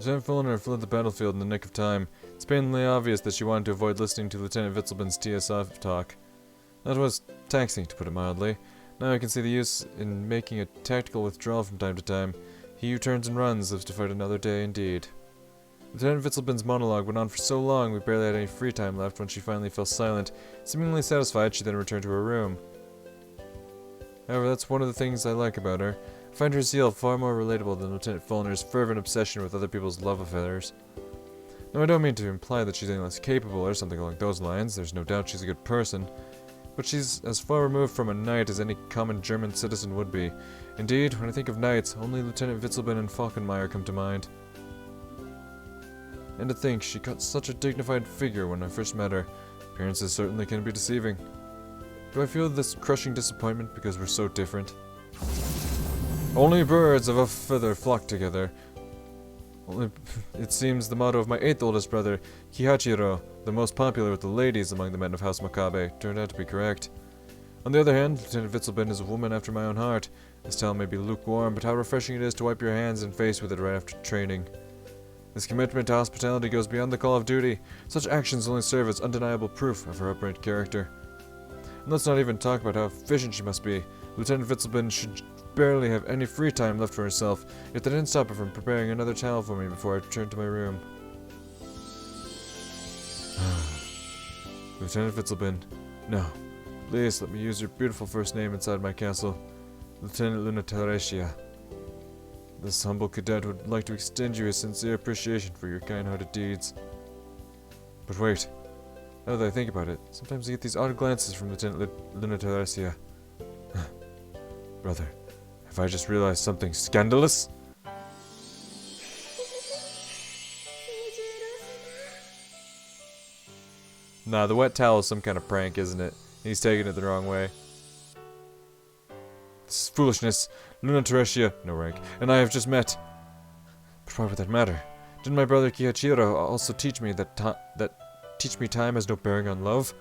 Lieutenant Fulner fled the battlefield in the nick of time. It's painfully obvious that she wanted to avoid listening to Lieutenant Witzelben's TSF talk. That was taxing, to put it mildly. Now I can see the use in making a tactical withdrawal from time to time. He who turns and runs lives to fight another day indeed. Lieutenant Witzelben's monologue went on for so long we barely had any free time left. When she finally fell silent, seemingly satisfied, she then returned to her room. However, that's one of the things I like about her. I find her zeal far more relatable than Lieutenant Fulner's fervent obsession with other people's love affairs. Now, I don't mean to imply that she's any less capable or something along those lines. There's no doubt she's a good person. But she's as far removed from a knight as any common German citizen would be. Indeed, when I think of knights, only Lieutenant Witzelben and Falkenmeyer come to mind. And to think, she got such a dignified figure when I first met her. Appearances certainly can be deceiving. Do I feel this crushing disappointment because we're so different? Only birds of a feather flock together. It seems the motto of my 8th oldest brother, Kihachiro, the most popular with the ladies among the men of House Makabe, turned out to be correct. On the other hand, Lieutenant Witzelben is a woman after my own heart. This towel may be lukewarm, but how refreshing it is to wipe your hands and face with it right after training. This commitment to hospitality goes beyond the call of duty. Such actions only serve as undeniable proof of her upright character. And let's not even talk about how efficient she must be. Lieutenant Witzelben should barely have any free time left for herself, yet that didn't stop her from preparing another towel for me before I returned to my room. Lieutenant Witzelben, no. Please let me use your beautiful first name inside my castle. Lieutenant Lunateresia. This humble cadet would like to extend you his sincere appreciation for your kind-hearted deeds. But wait. Now that I think about it, sometimes I get these odd glances from Lieutenant Lunateresia. Brother, have I just realized something scandalous? Nah, the wet towel is some kind of prank, isn't it? He's taking it the wrong way. This is foolishness. Luna Teresia, no rank, and I have just met. But why would that matter? Didn't my brother Kihachiro also teach me that time has no bearing on love?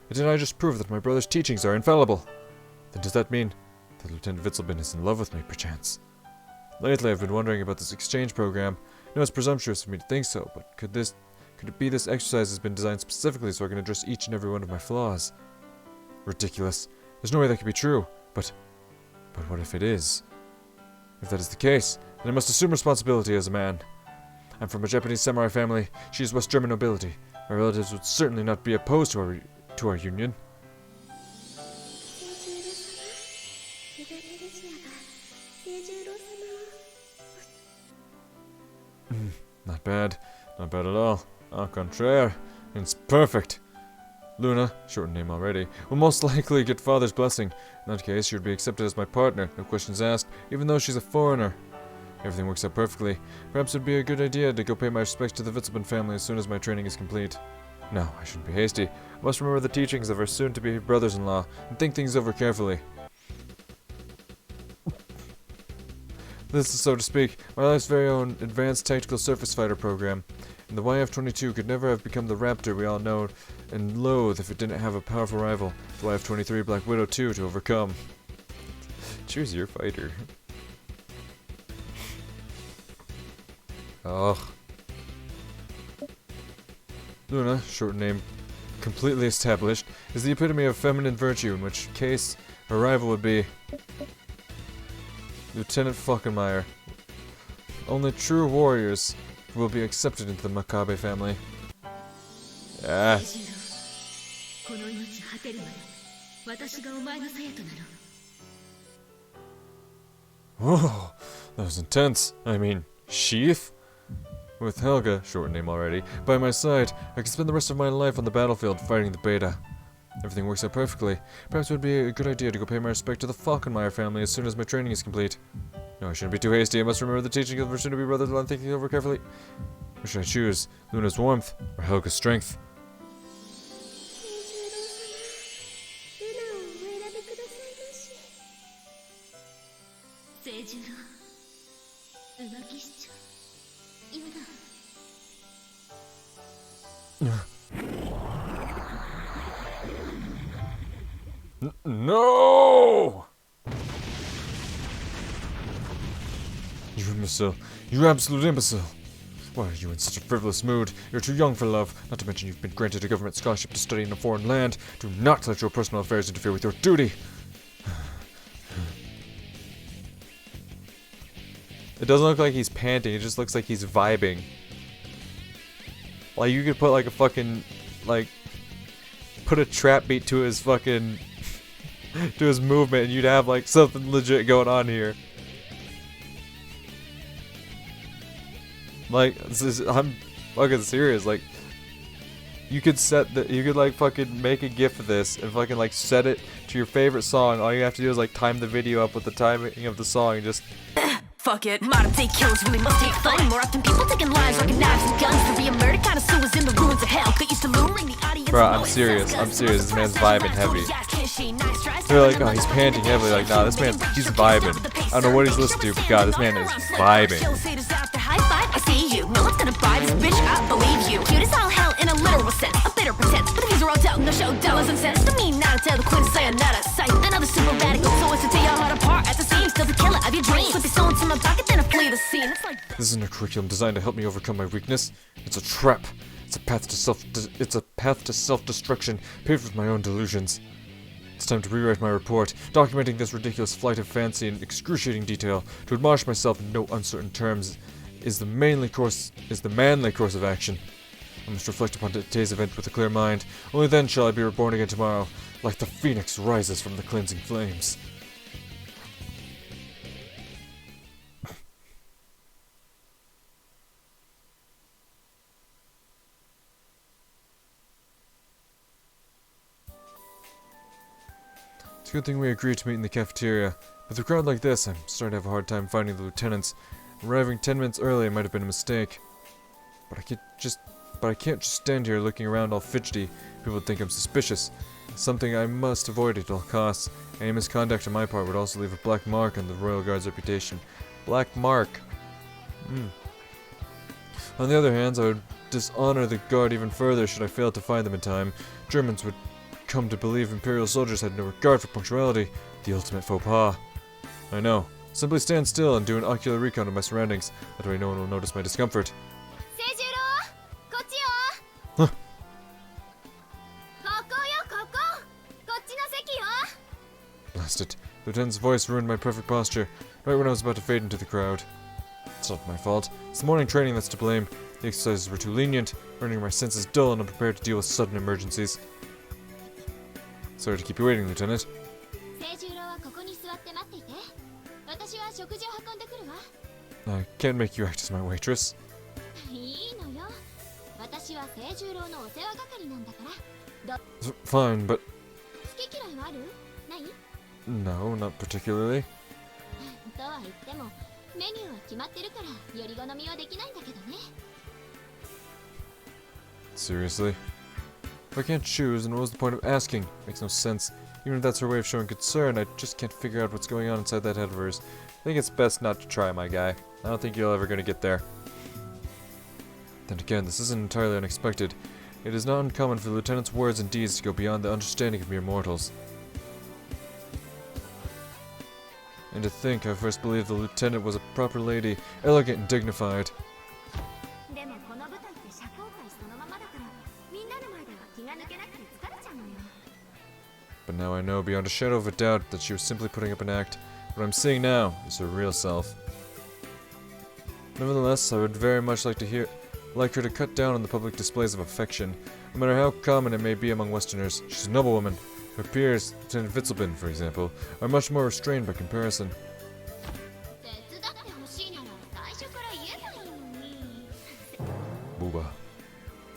And didn't I just prove that my brother's teachings are infallible? Then does that mean that Lieutenant Witzelben is in love with me, perchance? Lately I've been wondering about this exchange program. I know it's presumptuous for me to think so, but could it be this exercise has been designed specifically so I can address each and every one of my flaws? Ridiculous. There's no way that could be true, but what if it is? If that is the case, then I must assume responsibility as a man. I'm from a Japanese samurai family. She is West German nobility. My relatives would certainly not be opposed to our union. Not bad. Not bad at all. Au contraire. It's perfect. Luna, shortened name already, will most likely get father's blessing. In that case, she would be accepted as my partner, no questions asked, even though she's a foreigner. Everything works out perfectly. Perhaps it would be a good idea to go pay my respects to the Witzelben family as soon as my training is complete. No, I shouldn't be hasty. I must remember the teachings of our soon-to-be brothers-in-law and think things over carefully. This is, so to speak, my life's very own advanced tactical surface fighter program. And the YF-22 could never have become the Raptor we all know and loathe if it didn't have a powerful rival, the YF-23 Black Widow 2, to overcome. Choose your fighter. Ugh. Luna, short name completely established, is the epitome of feminine virtue, in which case her rival would be Lieutenant Falkenmeyer. Only true warriors will be accepted into the Makabe family. Ah. Whoa, that was intense. I mean, sheath? With Helga, short name already, by my side, I could spend the rest of my life on the battlefield fighting the beta. Everything works out perfectly. Perhaps it would be a good idea to go pay my respect to the Falkenmeyer family as soon as my training is complete. No, I shouldn't be too hasty. I must remember the teaching of the soon-to-be brothers-in-law and thinking over carefully. What should I choose? Luna's warmth or Helga's strength? No! You imbecile. You absolute imbecile. Why are you in such a frivolous mood? You're too young for love, not to mention you've been granted a government scholarship to study in a foreign land. Do not let your personal affairs interfere with your duty. It doesn't look like he's panting, it just looks like he's vibing. Like, you could put like a fucking, like, put a trap beat to his fucking, to his movement, and you'd have like something legit going on here. Like, I'm fucking serious, like, you could like fucking make a gif of this and fucking like set it to your favorite song. All you have to do is like time the video up with the timing of the song and just... Fuck it, modern day killers really must take fun. More often people taking lives, rocking knives and guns. To be a murder connoisseurs in the ruins of hell. Get used to luring the audience. Bro, I'm serious, this man's vibing heavy. They're like, oh, he's panting heavily, like, nah, this man, he's vibing. I don't know what he's listening to, but god, this man is vibing. I see you, no one's gonna buy this bitch, I believe you. Cute as all hell in a literal sense, a bitter pretense. But the views are all doubt, no show, dollars and cents. To me now, tell the queen sayonara. Sight, another super radical, so as to tear your heart apart at the seams. Still the killer of your dreams. Put this on to my pocket, then I flee the scene. It's like, this isn't a curriculum designed to help me overcome my weakness. It's a trap. It's a path to self-destruction, paved with my own delusions. It's time to rewrite my report, documenting this ridiculous flight of fancy in excruciating detail. To admonish myself in no uncertain terms is the manly course of action. I must reflect upon today's event with a clear mind. Only then shall I be reborn again tomorrow, like the phoenix rises from the cleansing flames. It's a good thing we agreed to meet in the cafeteria. With a crowd like this, I'm starting to have a hard time finding the lieutenants. Arriving 10 minutes early might have been a mistake. But I can't just stand here looking around all fidgety. People would think I'm suspicious. It's something I must avoid at all costs. Any misconduct on my part would also leave a black mark on the Royal Guard's reputation. Black mark. On the other hand, I would dishonor the Guard even further should I fail to find them in time. Germans would come to believe Imperial soldiers had no regard for punctuality. The ultimate faux pas. I know. Simply stand still and do an ocular recon of my surroundings. That way no one will notice my discomfort. Huh. Blast it. The lieutenant's voice ruined my perfect posture, right when I was about to fade into the crowd. It's not my fault. It's the morning training that's to blame. The exercises were too lenient, rendering my senses dull and unprepared to deal with sudden emergencies. Sorry to keep you waiting, Lieutenant. I can't make you act as my waitress. Fine, but... No, not particularly. Seriously? If I can't choose, then what was the point of asking? Makes no sense. Even if that's her way of showing concern, I just can't figure out what's going on inside that head of hers. I think it's best not to try, my guy. I don't think you're ever gonna get there. Then again, this isn't entirely unexpected. It is not uncommon for the lieutenant's words and deeds to go beyond the understanding of mere mortals. And to think I first believed the lieutenant was a proper lady, elegant and dignified. But now I know beyond a shadow of a doubt that she was simply putting up an act. What I'm seeing now is her real self. Nevertheless, I would very much like her to cut down on the public displays of affection, no matter how common it may be among Westerners. She's a noblewoman. Her peers, Lieutenant Witzelbin, for example, are much more restrained by comparison. Booba.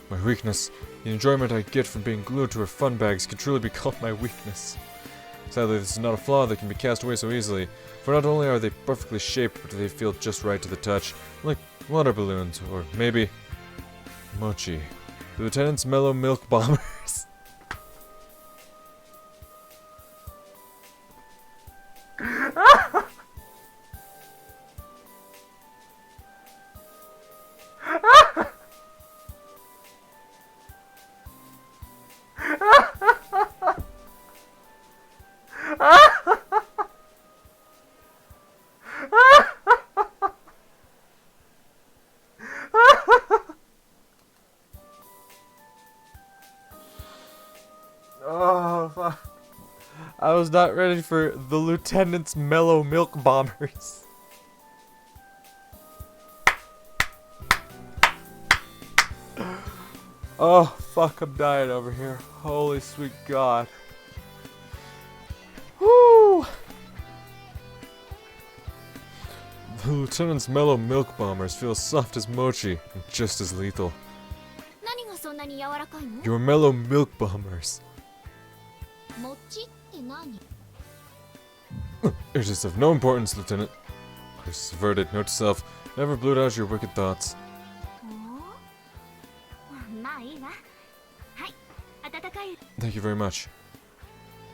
My weakness. The enjoyment I get from being glued to her fun bags can truly be called my weakness. Sadly, this is not a flaw that can be cast away so easily, for not only are they perfectly shaped, but they feel just right to the touch, like water balloons, or maybe... mochi. The Lieutenant's mellow milk bombers. Oh, fuck. I was not ready for the Lieutenant's mellow milk bombers. Oh, fuck, I'm dying over here. Holy sweet God. Woo! The Lieutenant's mellow milk bombers feel as soft as mochi and just as lethal. 何がそんなに柔らかいの？ Your mellow milk bombers. 餅って何？ It is of no importance, Lieutenant. Curse averted, note to self. Never blurt out your wicked thoughts. まあいいわ。はい、温かい。 Thank you very much.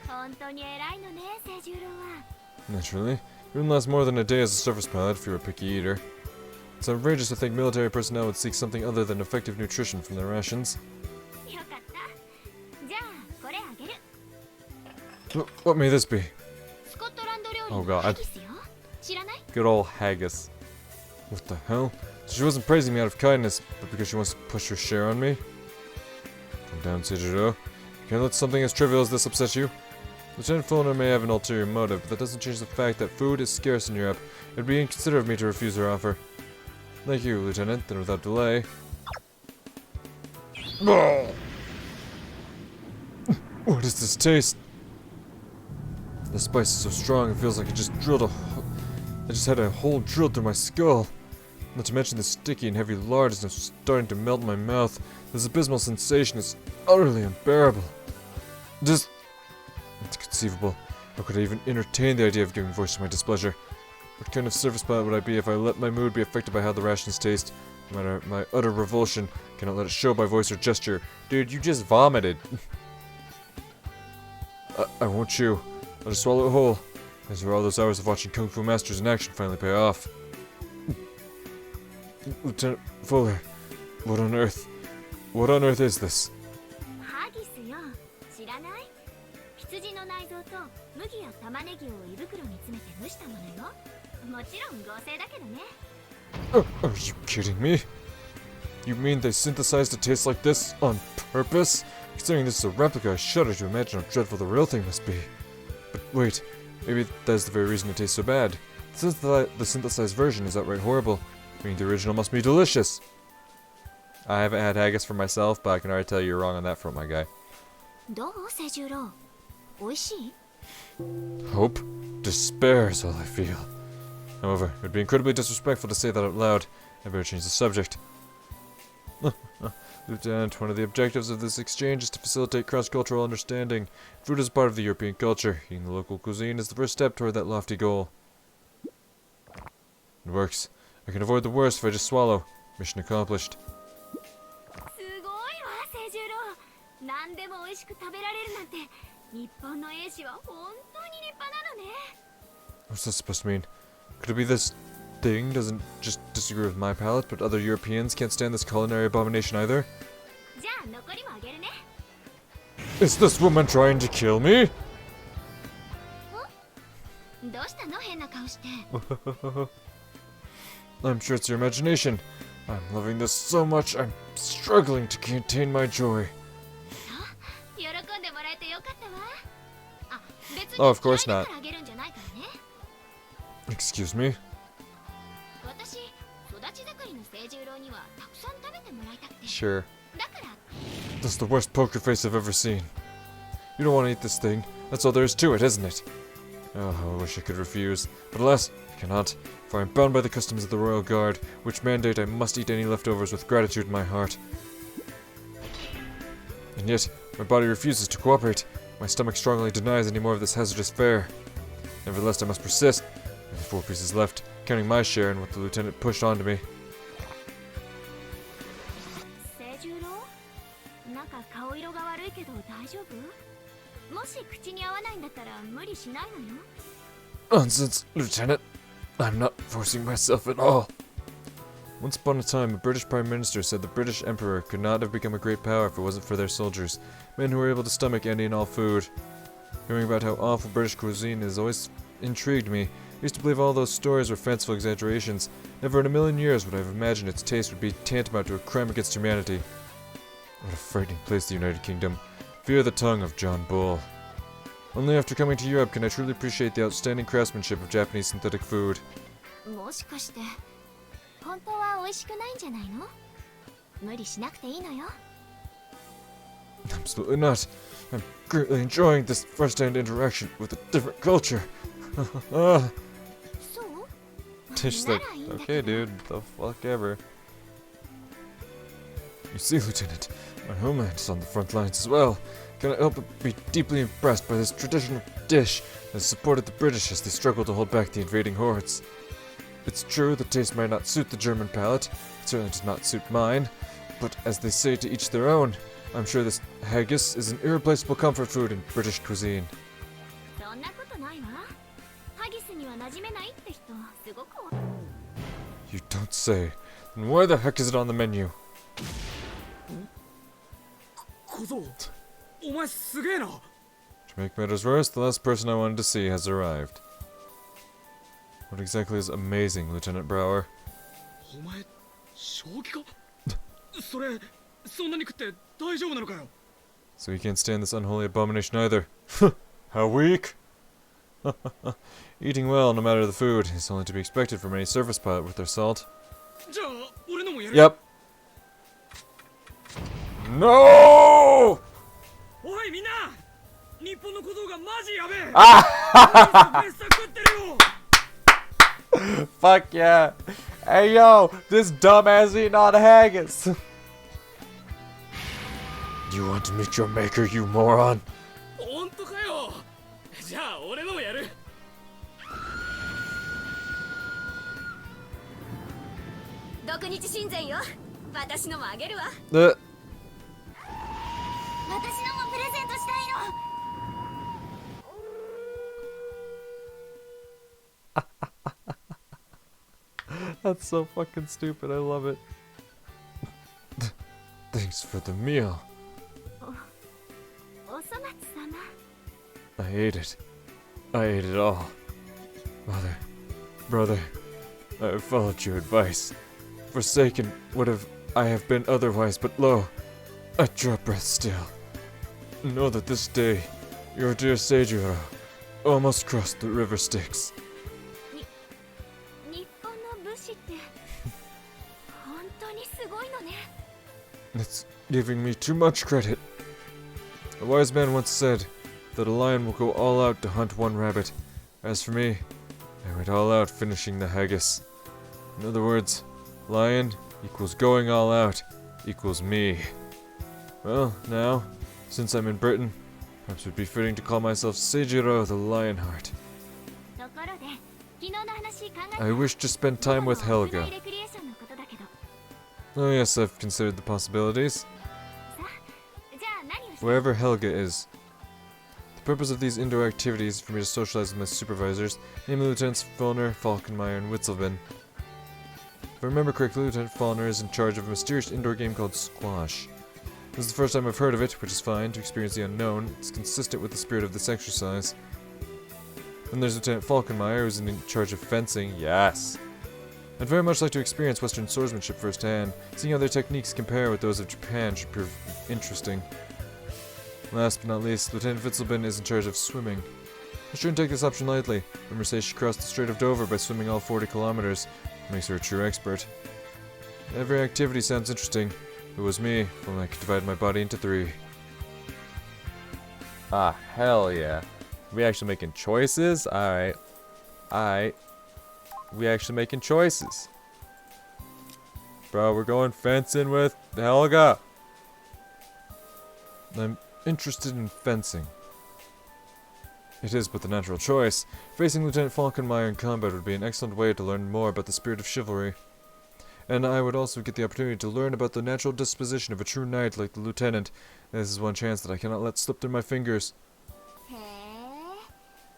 本当に偉いのね、清十郎は。 Naturally. You wouldn't last more than a day as a surface pilot if you were a picky eater. It's outrageous to think military personnel would seek something other than effective nutrition from their rations. よかった。じゃあ、これあげる。 What may this be? スコットランド料理 Oh の God. ハギスよ。知らない？ Good old Haggis. What the hell? So she wasn't praising me out of kindness, but because she wants to push her share on me? Calm down, Seijiro. Can't let something as trivial as this upset you. Lieutenant Fulner may have an ulterior motive, but that doesn't change the fact that food is scarce in Europe. It'd be inconsiderate of me to refuse her offer. Thank you, Lieutenant. Then without delay... What is this taste? The spice is so strong, it feels like I just had a hole drilled through my skull. Not to mention the sticky and heavy lard is now starting to melt in my mouth. This abysmal sensation is utterly unbearable. Just... Inconceivable. How could I even entertain the idea of giving voice to my displeasure? What kind of service pilot would I be if I let my mood be affected by how the rations taste? No matter my utter revulsion, I cannot let it show by voice or gesture. Dude, you just vomited. I won't chew. I'll just swallow it whole. As where all those hours of watching Kung Fu Masters in action finally pay off. Lieutenant Fuller, what on earth is this? ハギスよ。知らない？羊の内臓と麦や玉ねぎを胃袋に詰めて蒸したものよ。もちろん合成だけどね。Are you kidding me? You mean they synthesized a taste like this on purpose? Considering this is a replica, I shudder to imagine how dreadful the real thing must be. But wait, maybe that's the very reason it tastes so bad. Since the synthesized version is outright horrible, meaning the original must be delicious. I haven't had haggis for myself, but I can already tell you're wrong on that front, my guy. どう、清十郎？美味しい？ Hope? Despair is all I feel. However, it would be incredibly disrespectful to say that out loud. I better change the subject. Lieutenant, one of the objectives of this exchange is to facilitate cross-cultural understanding. Food is part of the European culture. Eating the local cuisine is the first step toward that lofty goal. It works. I can avoid the worst if I just swallow. Mission accomplished. すごいわ、清十郎。何でも美味しく食べられるなんて、日本の英士は本当に立派なのね。 What's this supposed to mean? Could it be this thing doesn't just disagree with my palate, but other Europeans can't stand this culinary abomination either? じゃあ残りもあげるね。 Is this woman trying to kill me? どうしたの、変な顔して。 I'm sure it's your imagination. I'm loving this so much, I'm struggling to contain my joy. 喜んでもらえてよかったわ。あ、別 Oh, に of course 嫌いだ not. からあげるんじゃないからね。 Excuse me? 私、育ち盛りの清十郎にはたくさん食べてもらいたくて。 Sure. だから、 That's the worst poker face I've ever seen. You don't want to eat this thing. That's all there is to it, isn't it? Oh, I wish I could refuse. But alas, I cannot. For I'm bound by the customs of the Royal Guard, which mandate I must eat any leftovers with gratitude in my heart. And yet, my body refuses to cooperate. My stomach strongly denies any more of this hazardous fare. Nevertheless, I must persist. I have 4 pieces left, counting my share and what the lieutenant pushed onto me. 清十郎、なんか顔色が悪いけど大丈夫？もし口に合わないんだったら無理しないのよ。 Nonsense, Lieutenant. I'm not forcing myself at all. Once upon a time, a British Prime Minister said the British Emperor could not have become a great power if it wasn't for their soldiers, men who were able to stomach any and all food. Hearing about how awful British cuisine has always intrigued me. I used to believe all those stories were fanciful exaggerations. Never in a million years would I have imagined its taste would be tantamount to a crime against humanity. What a frightening place, the United Kingdom. Fear the tongue of John Bull. Only after coming to Europe can I truly appreciate the outstanding craftsmanship of Japanese synthetic food. もしかして本当は美味しくないんじゃないの？無理しなくていいのよ。 Absolutely not. I'm greatly enjoying this first-hand interaction with a different culture. そう？ Tish like, okay dude, the fuck ever. You see, Lieutenant, my homeland is on the front lines as well. Cannot help but be deeply impressed by this traditional dish that has supported the British as they struggle to hold back the invading hordes. It's true the taste might not suit the German palate, it certainly does not suit mine, but as they say, to each their own. I'm sure this haggis is an irreplaceable comfort food in British cuisine. そんなことないわ。ハギスには馴染めないって人すごく。 You don't say. Then why the heck is it on the menu? 小僧、お前すげえな。 To make matters worse, the last person I wanted to see has arrived. What exactly is amazing, Lieutenant Brower? お前、正気か？それ、そんなに食って大丈夫なのかよ。 So he can't stand this unholy abomination either. How weak! Eating well, no matter the food, is only to be expected from any surface pilot with their salt. じゃあ、俺のもやる。 Yep. No! おいみんな、日本の小僧がマジやべえ。Ah! めっさ食ってるよ。 Fuck yeah! Hey yo, this dumbass eating all the haggis! You want to meet your maker, you moron? 本当かよ。じゃあ俺のもやる。独日親善よ。私のもあげるわ。 Uh, 私のもプレゼントしたいの。 that's so fucking stupid, I love it. Thanks for the meal. お粗末様。 I ate it. I ate it all. Mother, brother, I have followed your advice. Forsaken would have I have been otherwise, but lo, I draw breath still. Know that this day, your dear Seijiro almost crossed the river Styx. 日本の武士って本当にすごいのね。 It's giving me too much credit. A wise man once said that a lion will go all out to hunt one rabbit. As for me, I went all out finishing the haggis. In other words, lion equals going all out equals me. Well, now, since I'm in Britain, perhaps it would be fitting to call myself Seijiro the Lionheart. ところで、昨日の話考えた。 I wish to spend time with Helga. レクリエーションのことだけど。 Oh yes, I've considered the possibilities. さあ、じゃあ何をし Wherever Helga is. The purpose of these indoor activities is for me to socialize with my supervisors, namely Lieutenants Fellner, Falkenmeyer, and Witzelben. If I remember correctly, Lieutenant Fellner is in charge of a mysterious indoor game called Squash. This is the first time I've heard of it, which is fine. To experience the unknown, it's consistent with the spirit of this exercise. Then there's Lieutenant Falkenmeyer, who's in charge of fencing. Yes! I'd very much like to experience Western swordsmanship firsthand. Seeing how their techniques compare with those of Japan should prove interesting. Last but not least, Lieutenant Witzelben is in charge of swimming. I shouldn't take this option lightly. Rumors say she crossed the Strait of Dover by swimming all 40 kilometers. Makes her a true expert. Every activity sounds interesting. If it was me, if only I could divide my body into 3. Ah, hell yeah. We actually making choices? Alright. Alright. We actually making choices. Bro, we're going fencing with Helga. I'm interested in fencing. It is but the natural choice. Facing Lieutenant Falkenmeyer in combat would be an excellent way to learn more about the spirit of chivalry. And I would also get the opportunity to learn about the natural disposition of a true knight like the lieutenant. This is one chance that I cannot let slip through my fingers. へえ、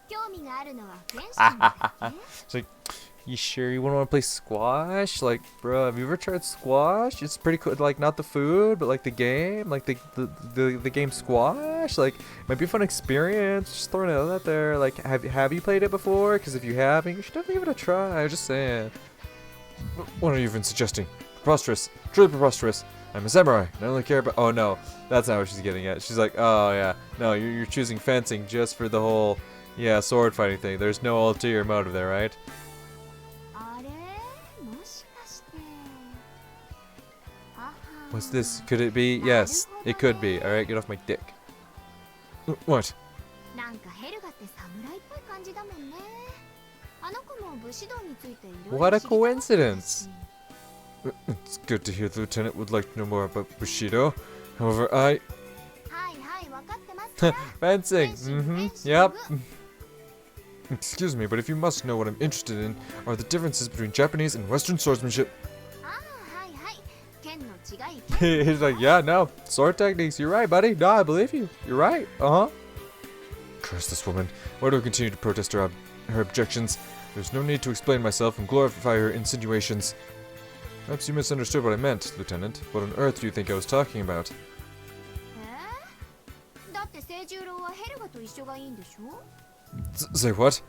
興味があるのはフェンシングだって。 It's like, you sure you wouldn't want to play squash? Like, bro, have you ever tried squash? It's pretty cool. Like, not the food, but like the game, like the game squash. Like, might be a fun experience. Just throwing it out there. Like, have you played it before? Because if you haven't, you should definitely give it a try. I'm just saying. What are you even suggesting? Preposterous. Truly preposterous. I'm a samurai. I only care about. Oh no, that's not what she's getting at. She's like, oh yeah, no, you're choosing fencing just for the whole, yeah, sword fighting thing. There's no ulterior motive there, right? What's this? Could it be? Yes, it could be. All right, get off my dick. What? What a coincidence! It's good to hear the lieutenant would like to know more about Bushido. However, I... Fencing! Yep. Excuse me, but if you must know what I'm interested in are the differences between Japanese and Western swordsmanship. He's like, yeah, no, sword techniques, you're right, buddy. No, I believe you. You're right. Curse this woman. Why do I continue to protest her objections? There's no need to explain myself and glorify her insinuations. Perhaps you misunderstood what I meant, Lieutenant. What on earth do you think I was talking about? Say what?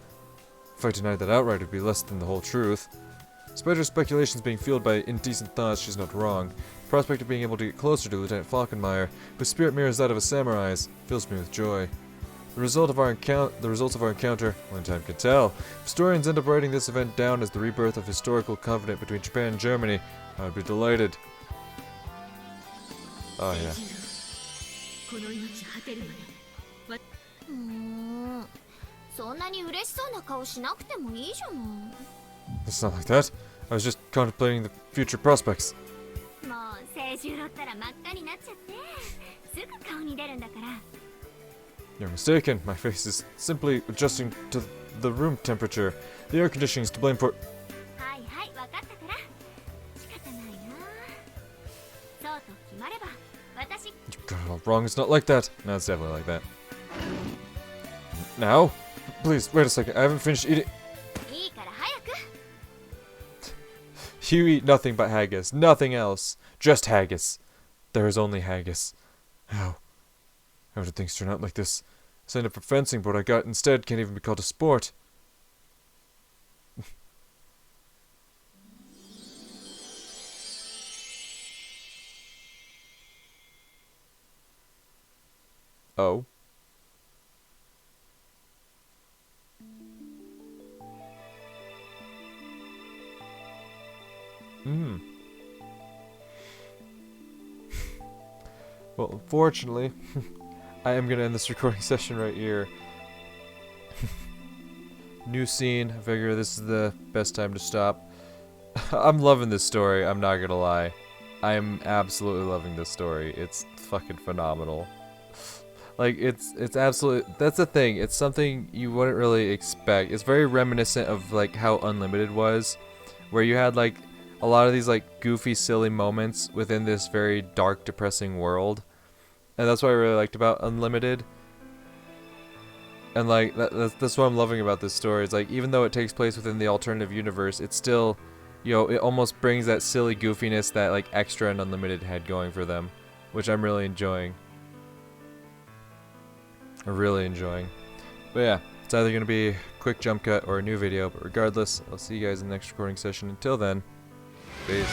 If I denied that outright, it would be less than the whole truth. Despite her speculations being fueled by indecent thoughts, she's not wrong. The prospect of being able to get closer to Lieutenant Falkenmeyer, whose spirit mirrors that of a samurai's, fills me with joy. The results of our encounter, only time can tell. If historians end up writing this event down as the rebirth of historical covenant between Japan and Germany, I would be delighted. Oh yeah. It's not like that. I was just contemplating the future prospects. You're mistaken. My face is simply adjusting to the room temperature. The air conditioning is to blame for... You got it all wrong. It's not like that. No, it's definitely like that. Now? Please, wait a second. I haven't finished eating... You eat nothing but haggis. Nothing else. Just haggis. There is only haggis. How? How did things turn out like this? I signed up for fencing, but what I got instead can't even be called a sport. Oh. Well, unfortunately, I am going to end this recording session right here. New scene. I figure this is the best time to stop. I'm loving this story, I'm not going to lie. I am absolutely loving this story. It's fucking phenomenal. Like, it's absolutely... That's the thing. It's something you wouldn't really expect. It's very reminiscent of, like, how Unlimited was. Where you had, like, a lot of these, like, goofy, silly moments within this very dark, depressing world. And that's what I really liked about Unlimited. And, like, that's what I'm loving about this story. It's like, even though it takes place within the alternative universe, it's still, you know, it almost brings that silly goofiness that, like, Extra and Unlimited had going for them. Which I'm really enjoying. I'm really enjoying. But yeah, it's either going to be a quick jump cut or a new video. But regardless, I'll see you guys in the next recording session. Until then, peace.